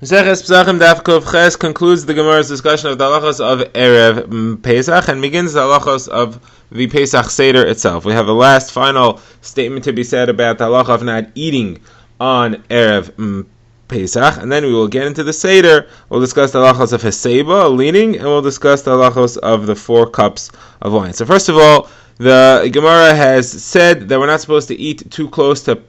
Pesachim Daf concludes the Gemara's discussion of the halachos of Erev Pesach and begins the halachos of the Pesach Seder itself. We have a last final statement to be said about the halacha of not eating on Erev Pesach, and then we will get into the Seder. We'll discuss the halachos of Heseba, leaning, and we'll discuss the halachos of the 4 cups of wine. So first of all, the Gemara has said that we're not supposed to eat too close to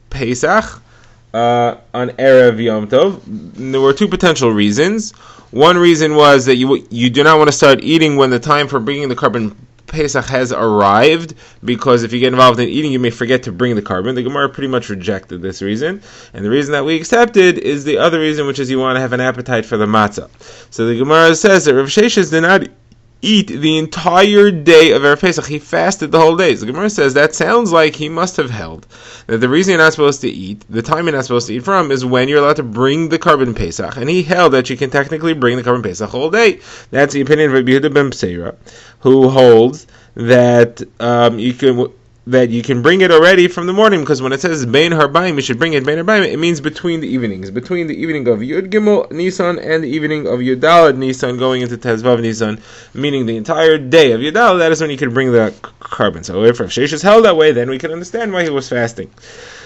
Pesach on Erev Yom Tov. There were 2 potential reasons. One reason was that you do not want to start eating when the time for bringing the carbon Pesach has arrived, because if you get involved in eating, you may forget to bring the carbon. The Gemara pretty much rejected this reason, and the reason that we accepted is the other reason, which is you want to have an appetite for the matzah. So the Gemara says that Rav Sheshes did not eat the entire day of Erev Pesach. He fasted the whole day. So the Gemara says that sounds like he must have held that the reason you're not supposed to eat, the time you're not supposed to eat from, is when you're allowed to bring the carbon Pesach. And he held that you can technically bring the carbon Pesach all day. That's the opinion of Rabbi Yehuda ben Pseira, who holds that you can bring it already from the morning, because when it says Bein Harbaim, you should bring it Bein Harbaim, it means between the evenings, between the evening of Yud Gimel Nisan and the evening of Yud Daled Nisan going into Tezvav Nisan, meaning the entire day of Yud Daled. That is when you can bring the carbon. So if Rav Sheshes held that way, then we can understand why he was fasting.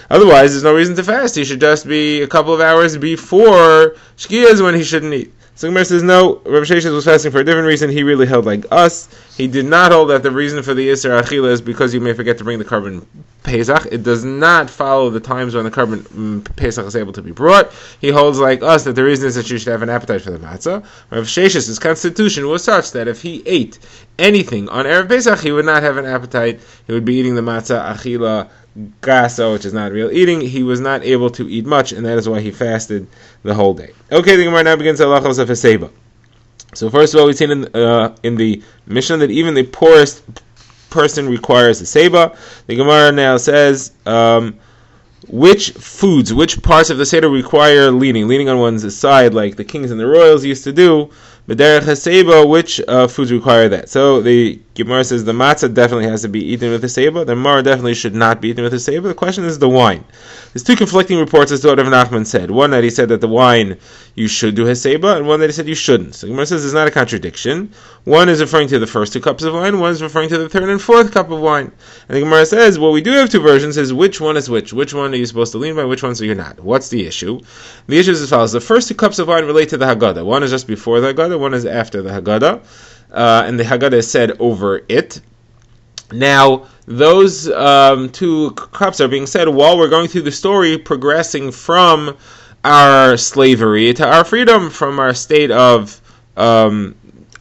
Otherwise, there's no reason to fast. He should just be a couple of hours before Shkiyah when he shouldn't eat. So Gemara says, no, Rav Sheshes was fasting for a different reason. He really held like us. He did not hold that the reason for the Yisr Achila is because you may forget to bring the carbon Pesach. It does not follow the times when the carbon Pesach is able to be brought. He holds like us that the reason is that you should have an appetite for the matzah. Rav Sheshes' constitution was such that if he ate anything on Erev Pesach, he would not have an appetite. He would be eating the matzah Achila Gasa, which is not real eating. He was not able to eat much, and that is why he fasted the whole day. Okay, the Gemara now begins the halachos of Heseba. So first of all, we've seen in the Mishnah that even the poorest person requires Heseba. The Gemara now says which foods, which parts of the Seder require leaning on one's side, like the kings and the royals used to do. But derech Heseba, which foods require that? So the Gemara says the matzah definitely has to be eaten with Heseba. The mar definitely should not be eaten with Heseba. The question is the wine. There's 2 conflicting reports as to what Rav Nachman said. One that he said that the wine you should do Heseba, and one that he said you shouldn't. So the Gemara says it's not a contradiction. One is referring to the first 2 cups of wine. One is referring to the 3rd and 4th cup of wine. And the Gemara says, well, we do have 2 versions. Is which one is which? Which one are you supposed to lean by? Which ones are you not? What's the issue? The issue is as follows. The first 2 cups of wine relate to the Haggadah. One is just before the Haggadah. One is after the Haggadah, and the Haggadah is said over it. Now, those 2 cups are being said while we're going through the story, progressing from our slavery to our freedom, from our state of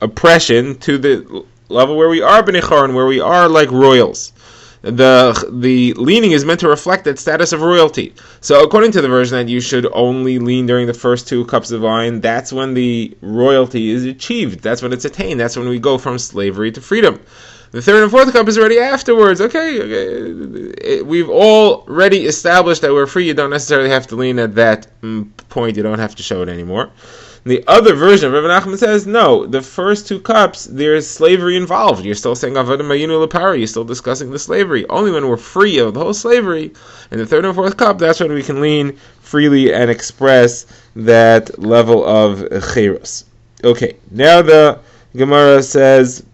oppression to the level where we are Bnei Choron, where we are like royals. The leaning is meant to reflect that status of royalty. So according to the version that you should only lean during the first 2 cups of wine, that's when the royalty is achieved. That's when it's attained. That's when we go from slavery to freedom. The 3rd and 4th cup is already afterwards. Okay. We've already established that we're free. You don't necessarily have to lean at that point. You don't have to show it anymore. The other version of Rav Nachman says, no, the first 2 cups, there is slavery involved. You're still saying Avodim Mayinu L'Para. You're still discussing the slavery. Only when we're free of the whole slavery, in the 3rd and 4th cup, that's when we can lean freely and express that level of Cheiros. Okay, now the Gemara says,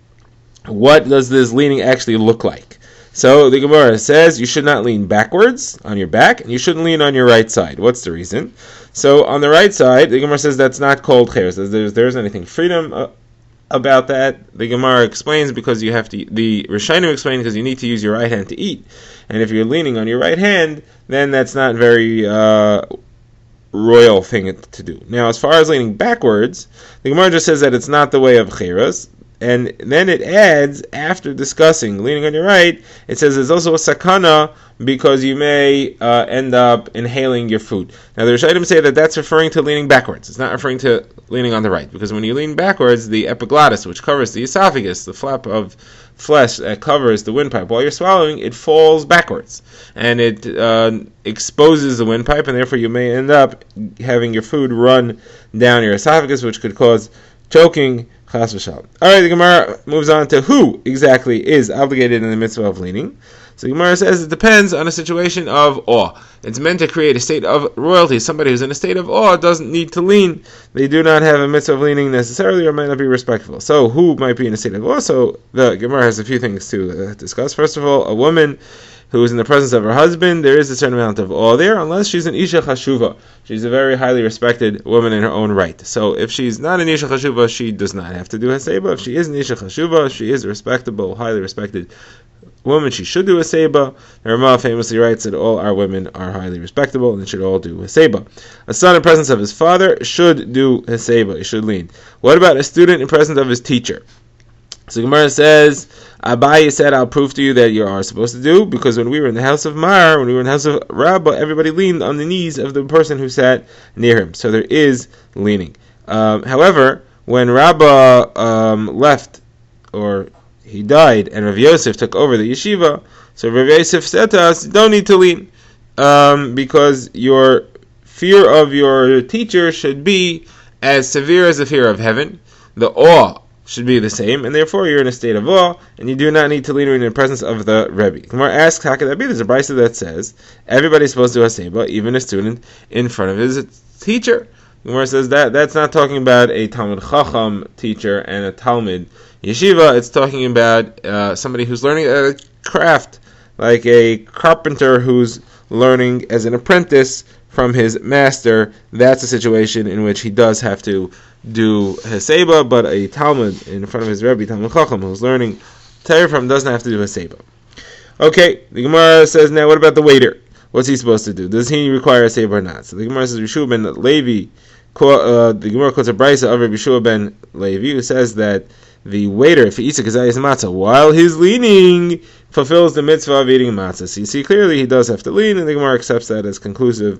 what does this leaning actually look like? So the Gemara says you should not lean backwards on your back, and you shouldn't lean on your right side. What's the reason? So on the right side, the Gemara says that's not called cheres. There isn't anything freedom about that. The Gemara explains because you have to. The Rishonim explain because you need to use your right hand to eat, and if you're leaning on your right hand, then that's not very royal thing to do. Now, as far as leaning backwards, the Gemara just says that it's not the way of cheres. And then it adds, after discussing leaning on your right, it says there's also a sakana because you may end up inhaling your food. Now the Rishonim say that that's referring to leaning backwards. It's not referring to leaning on the right, because when you lean backwards, the epiglottis, which covers the esophagus, the flap of flesh that covers the windpipe while you're swallowing, it falls backwards, and it exposes the windpipe, and therefore you may end up having your food run down your esophagus, which could cause choking. Chas v'shalom. All right, the Gemara moves on to who exactly is obligated in the mitzvah of leaning. So the Gemara says it depends on a situation of awe. It's meant to create a state of royalty. Somebody who's in a state of awe doesn't need to lean. They do not have a mitzvah of leaning necessarily, or might not be respectful. So who might be in a state of awe? So the Gemara has a few things to discuss. First of all, a woman who is in the presence of her husband, there is a certain amount of awe there, unless she's an Isha Chashuva. She's a very highly respected woman in her own right. So if she's not an Isha Chashuva, she does not have to do Haseba. If she is an Isha Chashuva, she is a respectable, highly respected woman, she should do Haseba. The Ramah famously writes that all our women are highly respectable and should all do Haseba. A son in presence of his father should do Haseba, he should lean. What about a student in presence of his teacher? So Gemara says, Abaye said, I'll prove to you that you are supposed to do, because when we were in the house of Mar, when we were in the house of Rabbah, everybody leaned on the knees of the person who sat near him. So there is leaning. However, when Rabbah left, or he died, and Rav Yosef took over the yeshiva, so Rav Yosef said to us, don't need to lean, because your fear of your teacher should be as severe as the fear of heaven. The awe should be the same, and therefore you're in a state of awe, and you do not need to lean in the presence of the Rebbe. Gemara asks, how could that be? There's a brisa that says everybody's supposed to do Haseba, even a student in front of his teacher. Gemara says that's not talking about a Talmud Chacham teacher and a Talmud Yeshiva. It's talking about somebody who's learning a craft, like a carpenter who's learning as an apprentice from his master. That's a situation in which he does have to do Haseba, but a Talmud in front of his Rebbe, Talmud Chacham, who's learning Torah from, doesn't have to do Haseba. Okay, the Gemara says, now what about the waiter? What's he supposed to do? Does he require Haseba or not? So the Gemara says, Yeshua ben Levi, the Gemara quotes a brisa of Yeshua ben Levi, who says that the waiter, if he eats a kazayas matzah while he's leaning, fulfills the mitzvah of eating matzah. So you see clearly he does have to lean, and the Gemara accepts that as conclusive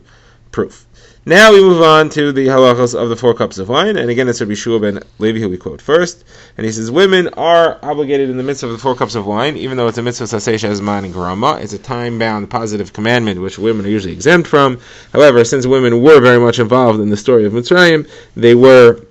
proof. Now we move on to the halachos of the 4 cups of wine, and again it's Rabbi Yeshua ben Levi who we quote first, and he says women are obligated in the midst of the 4 cups of wine, even though it's a mitzvah saseh shezman and garama. It's a time-bound positive commandment which women are usually exempt from. However, since women were very much involved in the story of Mitzrayim, they were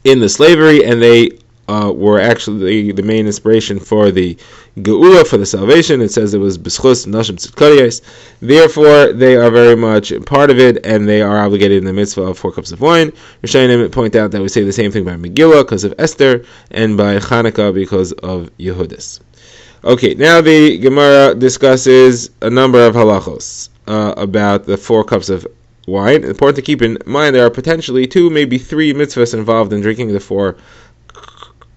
in the slavery, and they were actually the main inspiration for the Geula, for the salvation. It says it was B'schus Nashim Tzidkariyos. Therefore, they are very much part of it, and they are obligated in the mitzvah of 4 cups of wine. Rishonim point out that we say the same thing by Megillah because of Esther, and by Chanukah because of Yehudis. Okay, now the Gemara discusses a number of halachos about the 4 cups of wine. It's important to keep in mind there are potentially 2, maybe 3 mitzvahs involved in drinking the 4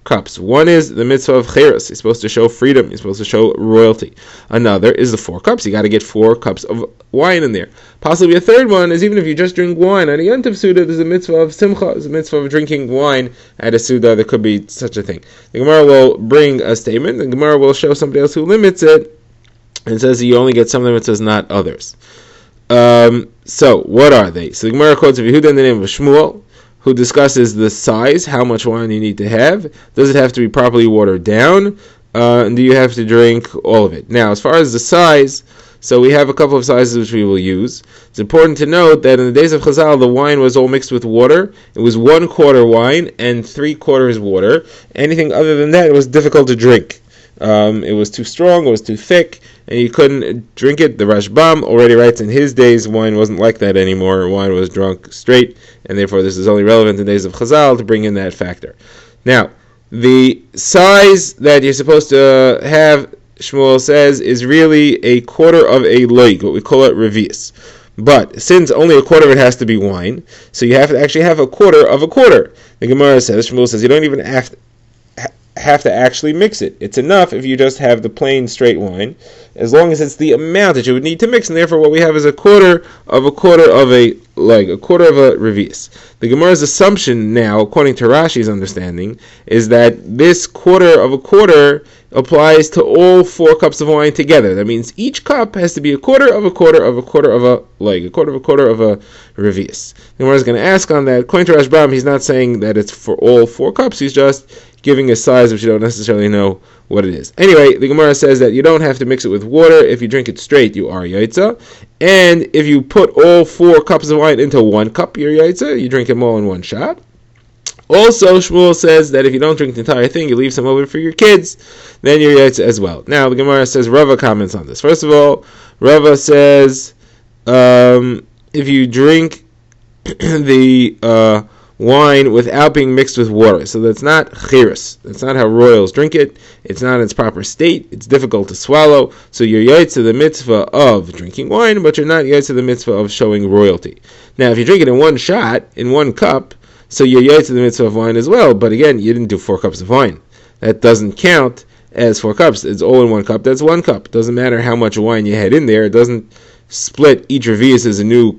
cups. One is the mitzvah of cheres. He's supposed to show freedom. He's supposed to show royalty. Another is the 4 cups. You got to get 4 cups of wine in there. Possibly a third one is even if you just drink wine on a Yontif Suda, there's a mitzvah of simcha. There's a mitzvah of drinking wine at a Suda. There could be such a thing. The Gemara will bring a statement. The Gemara will show somebody else who limits it and says you only get some limits, not others. So what are they? So the Gemara quotes of Yehuda in the name of Shmuel, who discusses the size, how much wine you need to have. Does it have to be properly watered down? And do you have to drink all of it? Now, as far as the size, so we have a couple of sizes which we will use. It's important to note that in the days of Chazal, the wine was all mixed with water. It was 1/4 wine and 3/4 water. Anything other than that, it was difficult to drink. It was too strong, it was too thick, and you couldn't drink it. The Rashbam already writes in his days wine wasn't like that anymore. Wine was drunk straight, and therefore this is only relevant in the days of Chazal to bring in that factor. Now, the size that you're supposed to have, Shmuel says, is really 1/4 of a loig, what we call it revius. But since only 1/4 of it has to be wine, so you have to actually have 1/4 of a quarter. The Gemara says, Shmuel says, you don't even have to actually mix it. It's enough if you just have the plain straight wine, as long as it's the amount that you would need to mix, and therefore what we have is 1/4 of a quarter of a leg, 1/4 of a revius. The Gemara's assumption now, according to Rashi's understanding, is that this 1/4 of a quarter applies to all 4 cups of wine together. That means each cup has to be 1/4 of a quarter of a quarter of a leg, 1/4 of a quarter of a revius. The Gemara is going to ask on that. According to Rashbam, he's not saying that it's for all 4 cups, he's just giving a size which you don't necessarily know what it is. Anyway, the Gemara says that you don't have to mix it with water. If you drink it straight, you are yaitza. And if you put all 4 cups of wine into 1 cup, you're yaitza. You drink them all in one shot. Also, Shmuel says that if you don't drink the entire thing, you leave some over for your kids, then you're yaitz as well. Now, the Gemara says, Rava comments on this. First of all, Rava says, if you drink the wine without being mixed with water, so that's not chirus. That's not how royals drink it. It's not in its proper state. It's difficult to swallow. So you're yaitz to the mitzvah of drinking wine, but you're not yaitz to the mitzvah of showing royalty. Now, if you drink it in one shot, in one cup, so you're yaitz to the mitzvah of wine as well. But again, you didn't do 4 cups of wine. That doesn't count as 4 cups. It's all in 1 cup. That's 1 cup. It doesn't matter how much wine you had in there. It doesn't split each revius as a new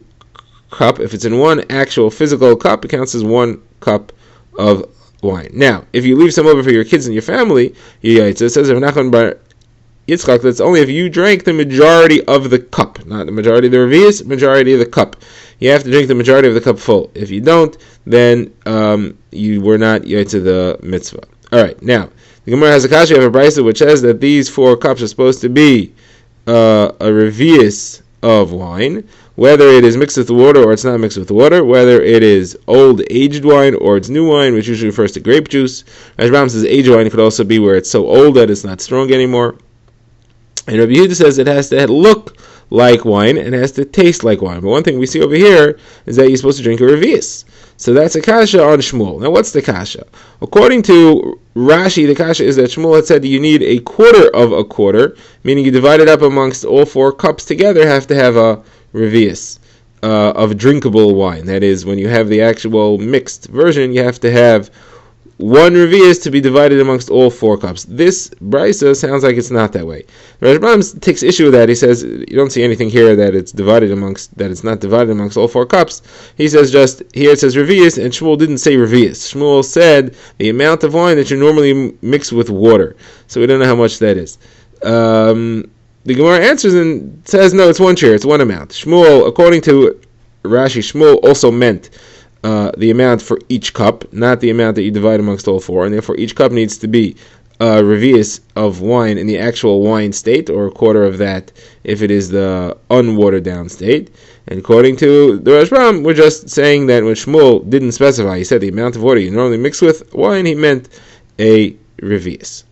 cup. If it's in one actual physical cup, it counts as 1 cup of wine. Now, if you leave some over for your kids and your family, it says Nachman bar Yitzchak, that's only if you drank the majority of the cup, not the majority of the revius, majority of the cup. You have to drink the majority of the cup full. If you don't, then you were not to the mitzvah. All right, now the Gemara has a kasha, you have a brisa which says that these 4 cups are supposed to be a revius of wine, whether it is mixed with water or it's not mixed with water, whether it is old aged wine or it's new wine, which usually refers to grape juice. Rashbam says aged wine could also be where it's so old that it's not strong anymore. And Rabbi Yehuda says it has to look like wine and it has to taste like wine. But one thing we see over here is that you're supposed to drink a revius. So that's a kasha on Shmuel. Now what's the kasha? According to Rashi, the kasha is that Shmuel had said that you need a quarter of a quarter, meaning you divide it up amongst all 4 cups together, have to have a revius of drinkable wine. That is, when you have the actual mixed version, you have to have 1 revius to be divided amongst all 4 cups. This brisa sounds like it's not that way. Rashbam takes issue with that. He says you don't see anything here that it's not divided amongst all 4 cups. He says just here it says revius, and Shmuel didn't say revius. Shmuel said the amount of wine that you normally mix with water. So we don't know how much that is. The Gemara answers and says no, it's 1 share, it's 1 amount. Shmuel, according to Rashi, Shmuel also meant the amount for each cup, not the amount that you divide amongst all 4, and therefore each cup needs to be a revius of wine in the actual wine state, or a quarter of that if it is the unwatered down state. And according to the Rashbam, we're just saying that when Shmuel didn't specify, he said the amount of water you normally mix with wine, he meant a revius.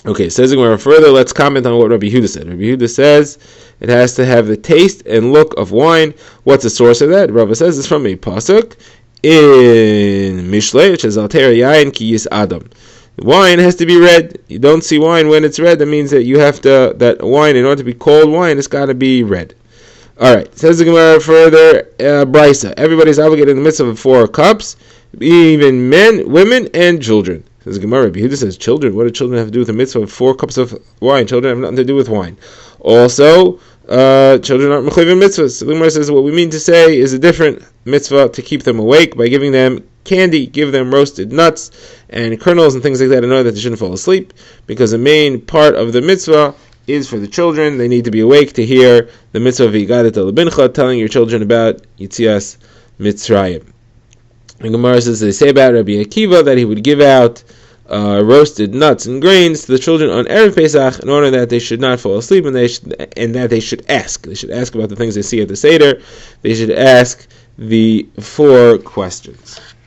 Okay, says Gemara further, let's comment on what Rabbi Yehuda said. Rabbi Yehuda says it has to have the taste and look of wine. What's the source of that? Rava says it's from a pasuk in Mishlei, which is Alter Yain Ki Yis Adam. Wine has to be red. You don't see wine when it's red. That means that you have to, that wine, in order to be called wine, it's got to be red. Alright, says the Gemara further, Brisa. Everybody's obligated in the midst of 4 cups, even men, women, and children. Says the Gemara, Yehuda says children. What do children have to do with the mitzvah of 4 cups of wine? Children have nothing to do with wine. Also, children aren't mechuyev mitzvahs. So the Gemara says what we mean to say is a different mitzvah to keep them awake by giving them candy, give them roasted nuts and kernels and things like that in order that they shouldn't fall asleep, because the main part of the mitzvah is for the children. They need to be awake to hear the mitzvah of Yigadet Lebincha, telling your children about Yitzias Mitzrayim. And Gemara says they say about Rabbi Akiva that he would give out roasted nuts and grains to the children on Erev Pesach in order that they should not fall asleep, and that they should ask. They should ask about the things they see at the Seder. They should ask the 4 questions.